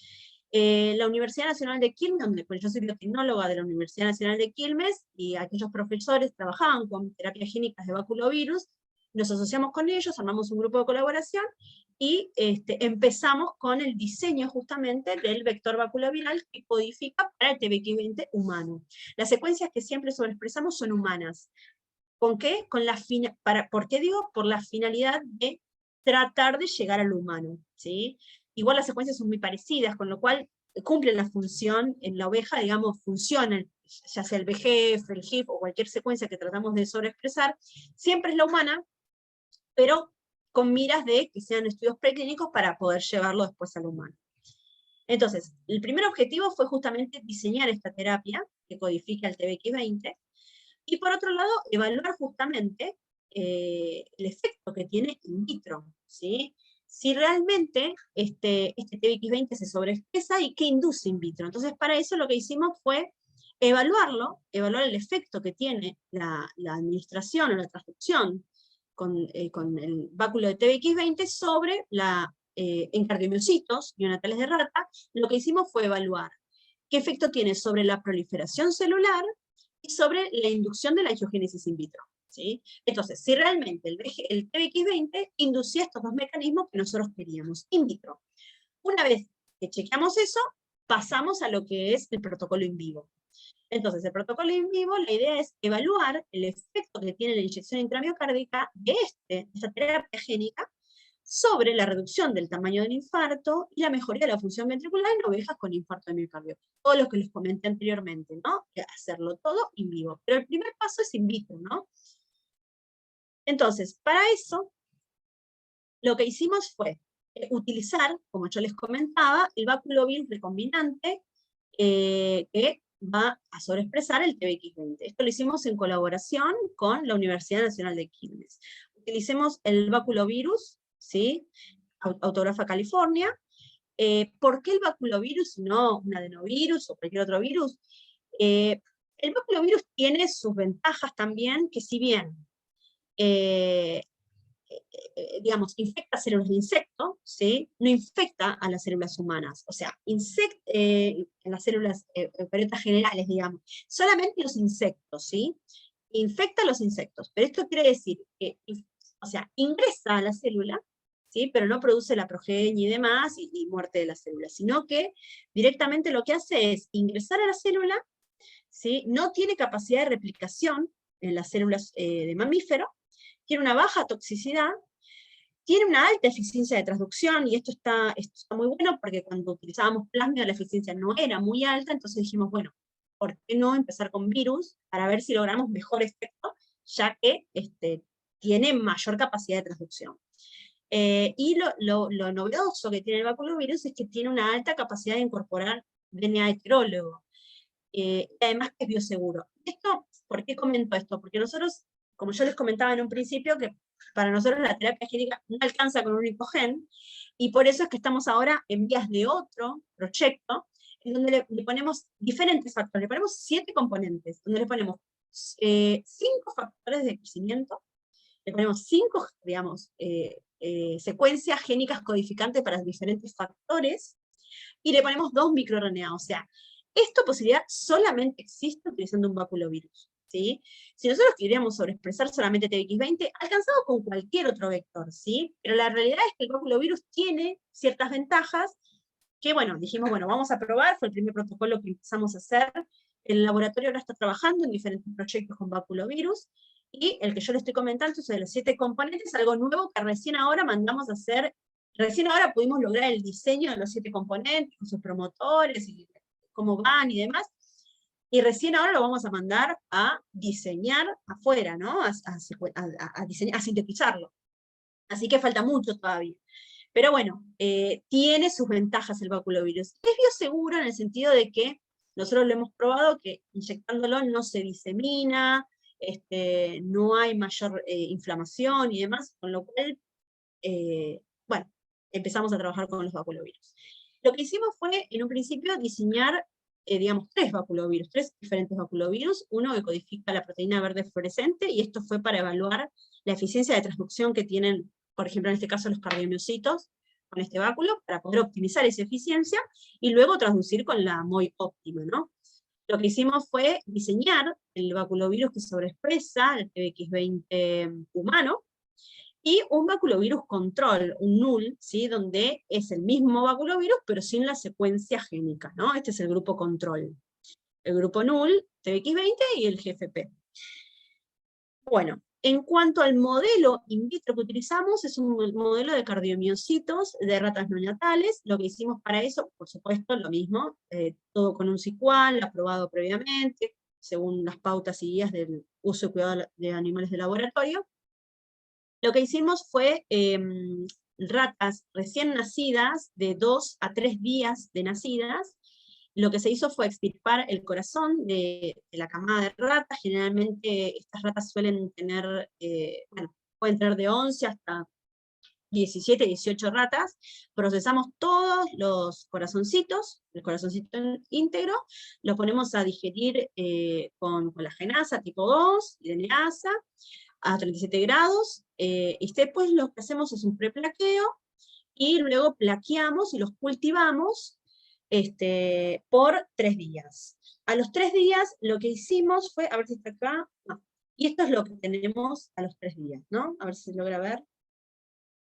La Universidad Nacional de Quilmes, donde yo soy biotecnóloga de la Universidad Nacional de Quilmes, y aquellos profesores trabajaban con terapias génicas de baculovirus, nos asociamos con ellos, armamos un grupo de colaboración, y empezamos con el diseño justamente del vector baculoviral que codifica para el TBX20 humano. Las secuencias que siempre sobreexpresamos son humanas. ¿Con qué? ¿Por qué digo? Por la finalidad de tratar de llegar al humano, ¿sí? Igual las secuencias son muy parecidas, con lo cual cumplen la función en la oveja, digamos, funcionan, ya sea el VGF, el HIF o cualquier secuencia que tratamos de sobreexpresar, siempre es la humana, pero con miras de que sean estudios preclínicos para poder llevarlo después al humano. Entonces, el primer objetivo fue justamente diseñar esta terapia que codifica el TBX20, y por otro lado, evaluar justamente el efecto que tiene in vitro, ¿sí? Si realmente este TBX20 se sobreexpresa y qué induce in vitro. Entonces, para eso lo que hicimos fue evaluar el efecto que tiene la administración o la transducción con el báculo de TBX20 sobre en cardiomiocitos neonatales de rata. Lo que hicimos fue evaluar qué efecto tiene sobre la proliferación celular y sobre la inducción de la angiogénesis in vitro, ¿sí? Entonces, si realmente el TBX20 inducía estos dos mecanismos que nosotros queríamos in vitro. Una vez que chequeamos eso, pasamos a lo que es el protocolo in vivo. Entonces, el protocolo in vivo, la idea es evaluar el efecto que tiene la inyección intramiocárdica de esta terapia génica sobre la reducción del tamaño del infarto y la mejoría de la función ventricular en ovejas con infarto de miocardio. Todo lo que les comenté anteriormente, ¿no? Hacerlo todo in vivo. Pero el primer paso es in vitro, ¿no? Entonces, para eso, lo que hicimos fue utilizar, como yo les comentaba, el baculovirus recombinante que va a sobreexpresar el TBX20. Esto lo hicimos en colaboración con la Universidad Nacional de Quilmes. Utilicemos el baculovirus, ¿sí? Autografa California. ¿Por qué el baculovirus y no un adenovirus o cualquier otro virus? El baculovirus tiene sus ventajas también, que si bien digamos, infecta células de insecto, ¿sí? No infecta a las células humanas, o sea, en las células eucariotas generales, digamos, solamente los insectos, ¿sí? Infecta a los insectos, pero esto quiere decir que, o sea, ingresa a la célula, ¿sí? Pero no produce la progenie y demás, y muerte de la célula, sino que directamente lo que hace es ingresar a la célula, ¿sí? No tiene capacidad de replicación en las células de mamífero, tiene una baja toxicidad, tiene una alta eficiencia de transducción, y esto está muy bueno porque cuando utilizábamos plásmido la eficiencia no era muy alta, entonces dijimos, bueno, ¿por qué no empezar con virus para ver si logramos mejor efecto, ya que tiene mayor capacidad de transducción? Y lo novedoso que tiene el baculovirus es que tiene una alta capacidad de incorporar DNA heterólogo, y además que es bioseguro. ¿Por qué comento esto? Porque nosotros, como yo les comentaba en un principio, que para nosotros la terapia génica no alcanza con un único gen, y por eso es que estamos ahora en vías de otro proyecto, en donde le ponemos diferentes factores, le ponemos 7 componentes, donde le ponemos 5 factores de crecimiento, le ponemos 5, digamos, secuencias génicas codificantes para diferentes factores, y le ponemos 2 microRNA. O sea, esta posibilidad solamente existe utilizando un baculovirus, ¿sí? Si nosotros queríamos sobreexpresar solamente TBX20, alcanzado con cualquier otro vector, ¿sí? Pero la realidad es que el baculovirus tiene ciertas ventajas que, bueno, dijimos, bueno, vamos a probar, fue el primer protocolo que empezamos a hacer. El laboratorio ahora está trabajando en diferentes proyectos con baculovirus, y el que yo le estoy comentando es de los 7 componentes, algo nuevo que recién ahora mandamos a hacer. Recién ahora pudimos lograr el diseño de los 7 componentes, con sus promotores, y cómo van y demás, y recién ahora lo vamos a mandar a diseñar afuera, ¿no? A sintetizarlo. Así que falta mucho todavía. Pero bueno, tiene sus ventajas el baculovirus. Es bioseguro en el sentido de que nosotros lo hemos probado, que inyectándolo no se disemina, no hay mayor inflamación y demás, con lo cual, bueno, empezamos a trabajar con los baculovirus. Lo que hicimos fue, en un principio, diseñar, digamos, 3 baculovirus, 3 diferentes baculovirus, uno que codifica la proteína verde fluorescente, y esto fue para evaluar la eficiencia de transducción que tienen, por ejemplo, en este caso, los cardiomiocitos, con este báculo, para poder optimizar esa eficiencia, y luego transducir con la MOI óptima, ¿no? Lo que hicimos fue diseñar el baculovirus que sobreexpresa el TBX20 humano, y un baculovirus control, un null, ¿sí? Donde es el mismo baculovirus, pero sin la secuencia génica, ¿no? Este es el grupo control. El grupo null, TBX20 y el GFP. Bueno, en cuanto al modelo in vitro que utilizamos, es un modelo de cardiomiocitos de ratas neonatales. Lo que hicimos para eso, por supuesto, lo mismo, todo con un SICUAL, aprobado previamente, según las pautas y guías del uso y cuidado de animales de laboratorio. Lo que hicimos fue ratas recién nacidas, de 2 a 3 días de nacidas. Lo que se hizo fue extirpar el corazón de la camada de ratas. Generalmente estas ratas suelen tener, bueno, pueden tener de 11 hasta 17, 18 ratas. Procesamos todos los corazoncitos, el corazoncito íntegro, lo ponemos a digerir con colagenasa tipo 2 y DNasa, a 37 grados, y después lo que hacemos es un preplaqueo, y luego plaqueamos y los cultivamos por 3 días. A los 3 días lo que hicimos fue, a ver si está acá, no, y esto es lo que tenemos a los 3 días, ¿no? A ver si se logra ver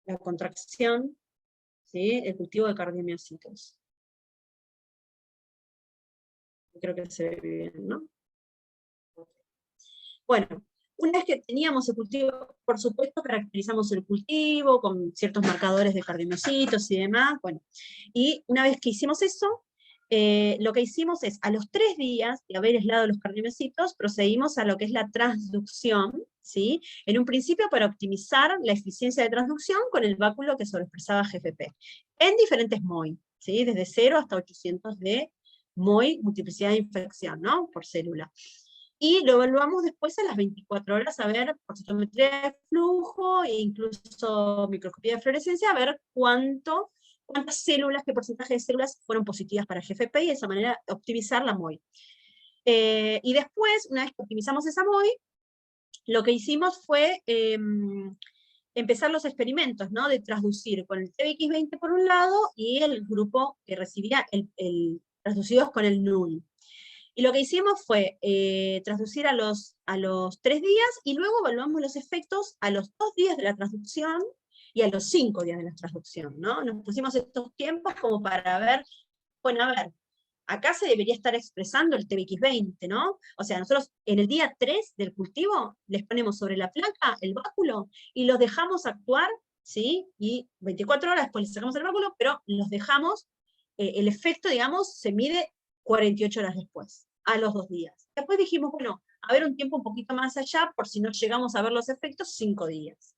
la contracción, ¿sí? El cultivo de cardiomiocitos. Creo que se ve bien, ¿no? Bueno, una vez que teníamos el cultivo, por supuesto caracterizamos el cultivo con ciertos marcadores de cardiomiocitos y demás, bueno, y una vez que hicimos eso, lo que hicimos es, a los 3 días de haber aislado los cardiomiocitos, procedimos a lo que es la transducción, ¿sí? En un principio para optimizar la eficiencia de transducción con el báculo que sobreexpresaba GFP, en diferentes MOI, ¿sí? Desde 0 hasta 800 de MOI, multiplicidad de infección, ¿no? Por célula. Y lo evaluamos después a las 24 horas, a ver por citometría de flujo, e incluso microscopía de fluorescencia, a ver cuántas células, qué porcentaje de células fueron positivas para GFP, y de esa manera optimizar la MOI. Y después, una vez que optimizamos esa MOI, lo que hicimos fue empezar los experimentos, ¿no? De transducir con el TBX20 por un lado, y el grupo que recibía transducidos con el null. Y lo que hicimos fue transducir a los 3 días, y luego evaluamos los efectos a los 2 días de la transducción y a los 5 días de la transducción, ¿no? Nos pusimos estos tiempos como para ver, bueno, a ver, acá se debería estar expresando el TBX20, ¿no? O sea, nosotros en el día 3 del cultivo les ponemos sobre la placa el báculo y los dejamos actuar, ¿sí? Y 24 horas después les sacamos el báculo, pero los dejamos, el efecto, digamos, se mide 48 horas después, a los 2 días. Después dijimos, bueno, a ver un tiempo un poquito más allá, por si no llegamos a ver los efectos, 5 días.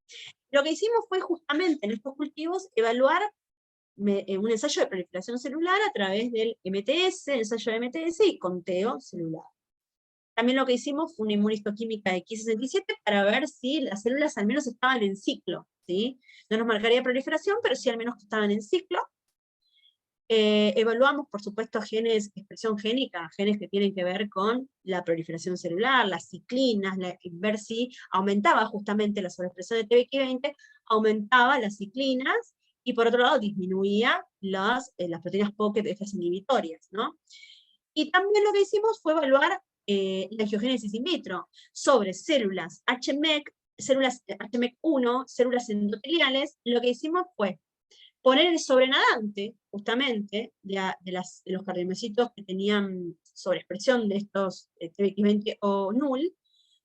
Lo que hicimos fue justamente en estos cultivos evaluar un ensayo de proliferación celular a través del MTS, ensayo de MTS y conteo celular. También lo que hicimos fue una inmunistoquímica de Ki67 para ver si las células al menos estaban en ciclo, ¿sí? No nos marcaría proliferación, pero sí al menos que estaban en ciclo. Evaluamos, por supuesto, genes, expresión génica, genes que tienen que ver con la proliferación celular, las ciclinas, ver si aumentaba justamente la sobreexpresión de TBX20, aumentaba las ciclinas, y por otro lado disminuía las proteínas pocket, estas inhibitorias, ¿no? Y también lo que hicimos fue evaluar la angiogénesis in vitro sobre células HMEC, células HMEC1, células endoteliales. Lo que hicimos fue poner el sobrenadante, justamente, de los cardiomiocitos que tenían sobreexpresión de estos TBX20 o null.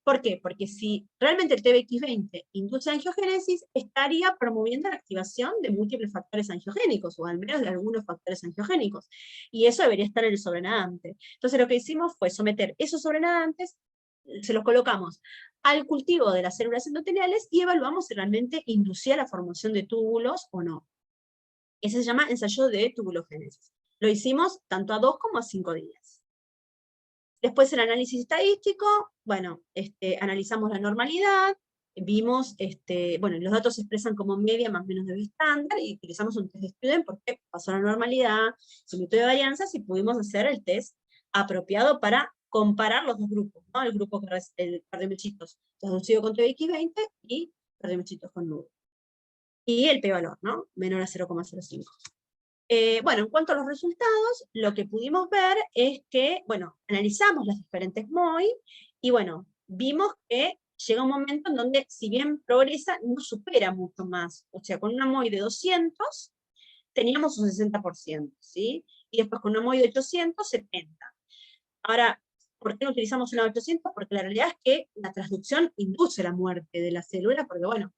¿Por qué? Porque si realmente el TBX20 induce angiogénesis, estaría promoviendo la activación de múltiples factores angiogénicos, o al menos de algunos factores angiogénicos. Y eso debería estar en el sobrenadante. Entonces lo que hicimos fue someter esos sobrenadantes, se los colocamos al cultivo de las células endoteliales y evaluamos si realmente inducía la formación de túbulos o no. Ese se llama ensayo de tubulogénesis. Lo hicimos tanto a 2 como a 5 días. Después el análisis estadístico, bueno, analizamos la normalidad, vimos, bueno, los datos se expresan como media más o menos de estándar, y utilizamos un test de Student porque pasó la normalidad, su método de varianzas, y pudimos hacer el test apropiado para comparar los dos grupos, ¿no? El grupo el cardiomiocitos traducido con TBX20 y cardiomiocitos con nudo. Y el p-valor, ¿no? Menor a 0,05. Bueno, en cuanto a los resultados, lo que pudimos ver es que, bueno, analizamos las diferentes MOI, y bueno, vimos que llega un momento en donde, si bien progresa, no supera mucho más. O sea, con una MOI de 200, teníamos un 60%, ¿sí? Y después con una MOI de 800, 70%. Ahora, ¿por qué no utilizamos una de 800? Porque la realidad es que la transducción induce la muerte de la célula, porque bueno,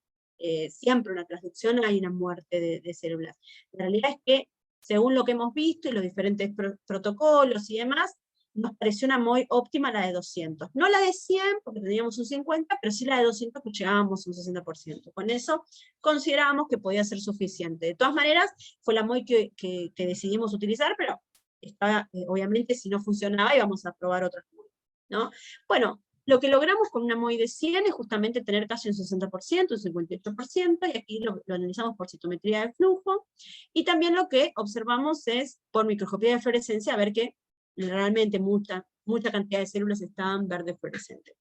siempre en una transducción hay una muerte de células. La realidad es que, según lo que hemos visto y los diferentes protocolos y demás, nos pareció una MOI óptima la de 200. No la de 100, porque teníamos un 50, pero sí la de 200, pues llegábamos a un 60%. Con eso considerábamos que podía ser suficiente. De todas maneras, fue la MOI que decidimos utilizar, pero obviamente si no funcionaba íbamos a probar otras MOI, ¿no? Bueno, lo que logramos con una MOI de 100 es justamente tener casi un 60%, un 58%, y aquí lo analizamos por citometría de flujo, y también lo que observamos es por microscopía de fluorescencia, a ver que realmente mucha cantidad de células estaban verde fluorescente.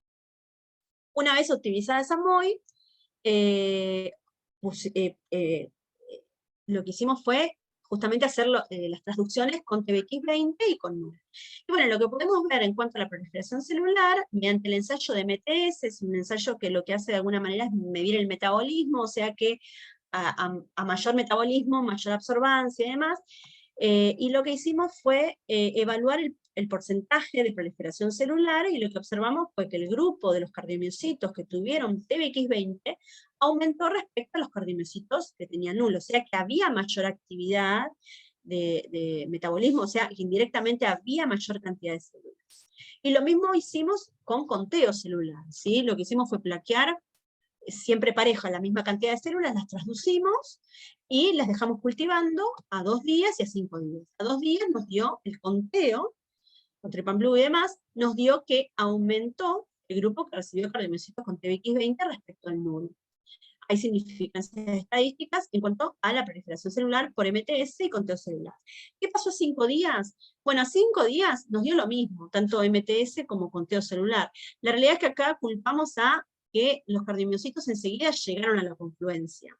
Una vez optimizada esa MOI, lo que hicimos fue justamente hacer las transducciones con TBX20 y con null. Y bueno, lo que podemos ver en cuanto a la proliferación celular, mediante el ensayo de MTS, es un ensayo que lo que hace de alguna manera es medir el metabolismo, o sea que a mayor metabolismo, mayor absorbancia y demás, y lo que hicimos fue evaluar el porcentaje de proliferación celular, y lo que observamos fue que el grupo de los cardiomiocitos que tuvieron TBX20 aumentó respecto a los cardiomiocitos que tenían nulo, o sea que había mayor actividad de metabolismo, o sea que indirectamente había mayor cantidad de células. Y lo mismo hicimos con conteo celular, ¿sí? Lo que hicimos fue plaquear siempre pareja la misma cantidad de células, las transducimos y las dejamos cultivando a 2 días y a 5 días. A 2 días nos dio el conteo, con Trepan Blue y demás, nos dio que aumentó el grupo que recibió cardiomiocitos con TBX20 respecto al nulo. Hay significancias estadísticas en cuanto a la proliferación celular por MTS y conteo celular. ¿Qué pasó a 5 días? Bueno, a 5 días nos dio lo mismo, tanto MTS como conteo celular. La realidad es que acá culpamos a que los cardiomiocitos enseguida llegaron a la confluencia.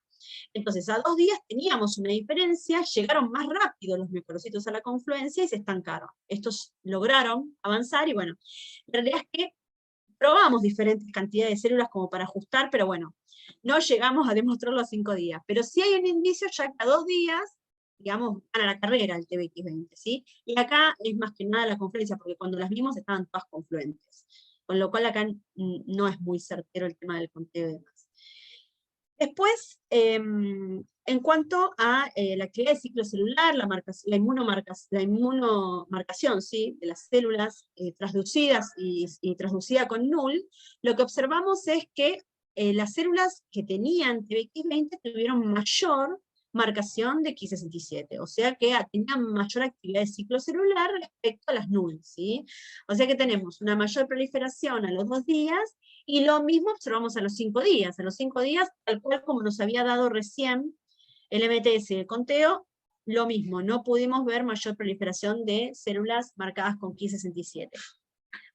Entonces, a 2 días teníamos una diferencia, llegaron más rápido los microcitos a la confluencia y se estancaron. Estos lograron avanzar, y bueno, la realidad es que probamos diferentes cantidades de células como para ajustar, pero bueno, no llegamos a demostrarlo a 5 días. Pero sí hay un indicio ya que a 2 días, digamos, van a la carrera el TBX20, ¿sí? Y acá es más que nada la confluencia, porque cuando las vimos estaban todas confluentes. Con lo cual acá no es muy certero el tema del conteo y demás. Después, en cuanto a la actividad de ciclo celular, la inmunomarcación, ¿sí?, de las células transducidas y transducida con null, lo que observamos es que las células que tenían TBX20 tuvieron mayor marcación de Ki67, o sea que tenían mayor actividad de ciclo celular respecto a las null, ¿sí? O sea que tenemos una mayor proliferación a los 2 días, y lo mismo observamos a los 5 días. A los 5 días, tal cual como nos había dado recién el MTS y el conteo, lo mismo, no pudimos ver mayor proliferación de células marcadas con Ki67.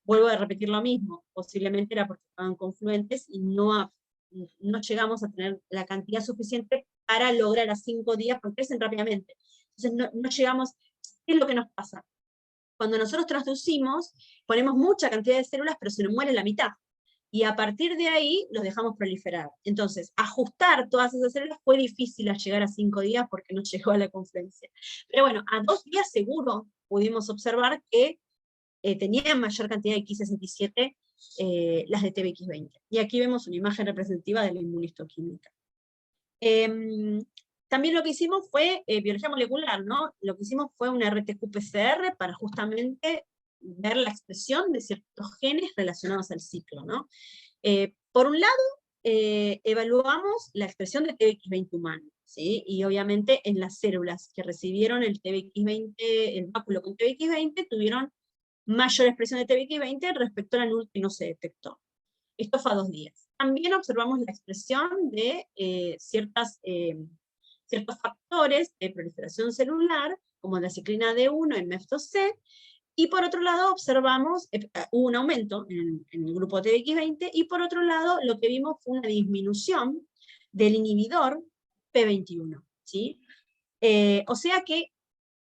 Vuelvo a repetir lo mismo, posiblemente era porque estaban confluentes y no llegamos a tener la cantidad suficiente para lograr a 5 días, porque crecen rápidamente. Entonces no llegamos, ¿qué es lo que nos pasa? Cuando nosotros transducimos, ponemos mucha cantidad de células, pero se nos muere la mitad. Y a partir de ahí los dejamos proliferar. Entonces, ajustar todas esas células fue difícil al llegar a 5 días porque no llegó a la confluencia. Pero bueno, a 2 días seguro pudimos observar que tenían mayor cantidad de Ki67 las de TBX20. Y aquí vemos una imagen representativa de la inmunistoquímica. También lo que hicimos fue biología molecular, ¿no? Lo que hicimos fue una RTQ-PCR para justamente ver la expresión de ciertos genes relacionados al ciclo, ¿no? Por un lado, evaluamos la expresión de TBX20 humano, ¿sí? Y obviamente en las células que recibieron el TBX20, el báculo con TBX20, tuvieron mayor expresión de TBX20 respecto a la NUL que no se detectó. Esto fue a 2 días. También observamos la expresión de ciertos factores de proliferación celular, como la ciclina D1 en MEF2C, y por otro lado observamos, hubo un aumento en el grupo TBX20, y por otro lado lo que vimos fue una disminución del inhibidor P21, ¿sí? O sea que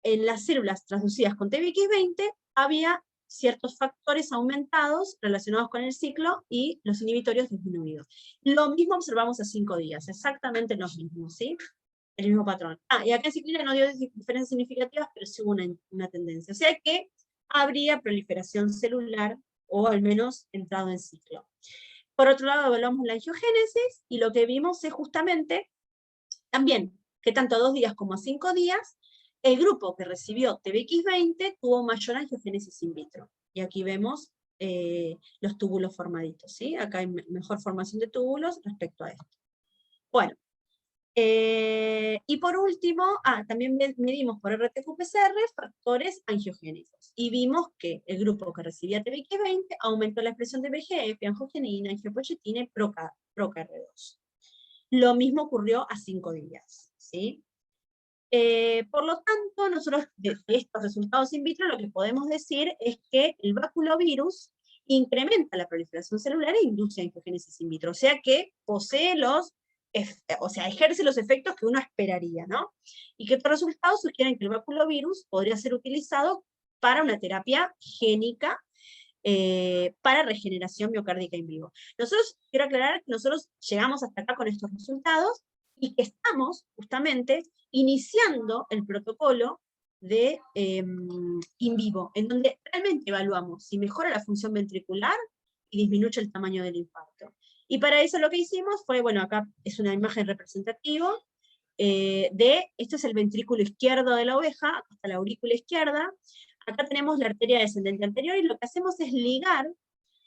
en las células transducidas con TBX20 había ciertos factores aumentados relacionados con el ciclo y los inhibitorios disminuidos. Lo mismo observamos a 5 días, exactamente lo mismo, ¿sí? El mismo patrón. Y acá en ciclina no dio diferencias significativas, pero sí hubo una tendencia. O sea que habría proliferación celular, o al menos entrado en ciclo. Por otro lado, evaluamos la angiogénesis, y lo que vimos es justamente, también, que tanto a 2 días como a 5 días, el grupo que recibió TBX20 tuvo mayor angiogénesis in vitro. Y aquí vemos los túbulos formaditos, ¿sí? Acá hay mejor formación de túbulos respecto a esto. Bueno, y por último, también medimos por RT-qPCR factores angiogénicos. Y vimos que el grupo que recibía TBX20 aumentó la expresión de VEGF, angiogenina, angiopoyetina y ProKR2. Lo mismo ocurrió a 5 días, ¿sí? Por lo tanto, nosotros de estos resultados in vitro lo que podemos decir es que el baculovirus incrementa la proliferación celular e induce angiogénesis in vitro, o sea que posee ejerce los efectos que uno esperaría, ¿no? Y que estos resultados sugieren que el baculovirus podría ser utilizado para una terapia génica para regeneración miocárdica in vivo. Quiero aclarar que nosotros llegamos hasta acá con estos resultados y que estamos justamente iniciando el protocolo de in vivo, en donde realmente evaluamos si mejora la función ventricular y disminuye el tamaño del infarto. Y para eso lo que hicimos fue, bueno, acá es una imagen representativa esto es el ventrículo izquierdo de la oveja, hasta la aurícula izquierda. Acá tenemos la arteria descendente anterior, y lo que hacemos es ligar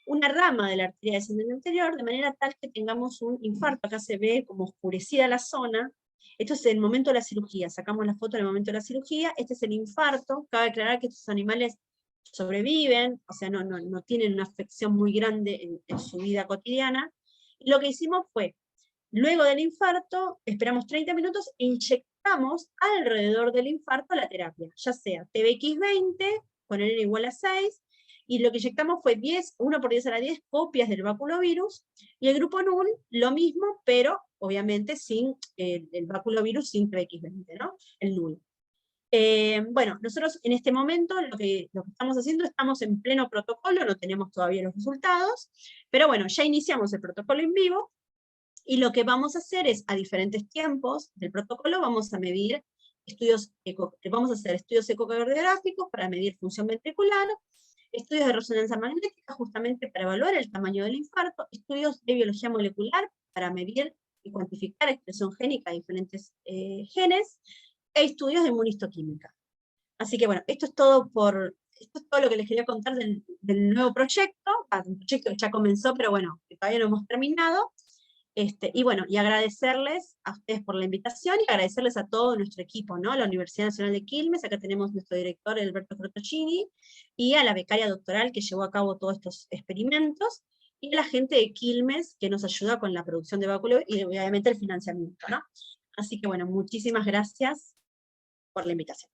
una rama de la arteria descendente anterior, de manera tal que tengamos un infarto. Acá se ve como oscurecida la zona. Esto es el momento de la cirugía, sacamos la foto en el momento de la cirugía. Este es el infarto. Cabe aclarar que estos animales sobreviven, o sea, no tienen una afección muy grande en su vida cotidiana. Y lo que hicimos fue, luego del infarto, esperamos 30 minutos e inyectamos alrededor del infarto la terapia, ya sea TBX20, con N igual a 6, y lo que inyectamos fue 1 por 10 a la 10 copias del baculovirus, y el grupo NUL lo mismo, pero obviamente sin el baculovirus, sin TBX20, ¿no? El NUL. Bueno, nosotros en este momento lo que estamos haciendo, estamos en pleno protocolo, no tenemos todavía los resultados, pero bueno, ya iniciamos el protocolo en vivo, y lo que vamos a hacer es, a diferentes tiempos del protocolo, vamos a hacer estudios ecocardiográficos para medir función ventricular, estudios de resonancia magnética justamente para evaluar el tamaño del infarto, estudios de biología molecular para medir y cuantificar expresión génica de diferentes genes, e estudios de inmunistoquímica. Así que bueno, esto es todo lo que les quería contar del nuevo proyecto, un proyecto que ya comenzó, pero bueno, que todavía no hemos terminado. Y bueno, y agradecerles a ustedes por la invitación, y agradecerles a todo nuestro equipo, ¿no? La Universidad Nacional de Quilmes, acá tenemos nuestro director, Alberto Crotocini, y a la becaria doctoral que llevó a cabo todos estos experimentos, y a la gente de Quilmes que nos ayuda con la producción de báculo y obviamente el financiamiento, ¿no? Así que bueno, muchísimas gracias. por la invitación.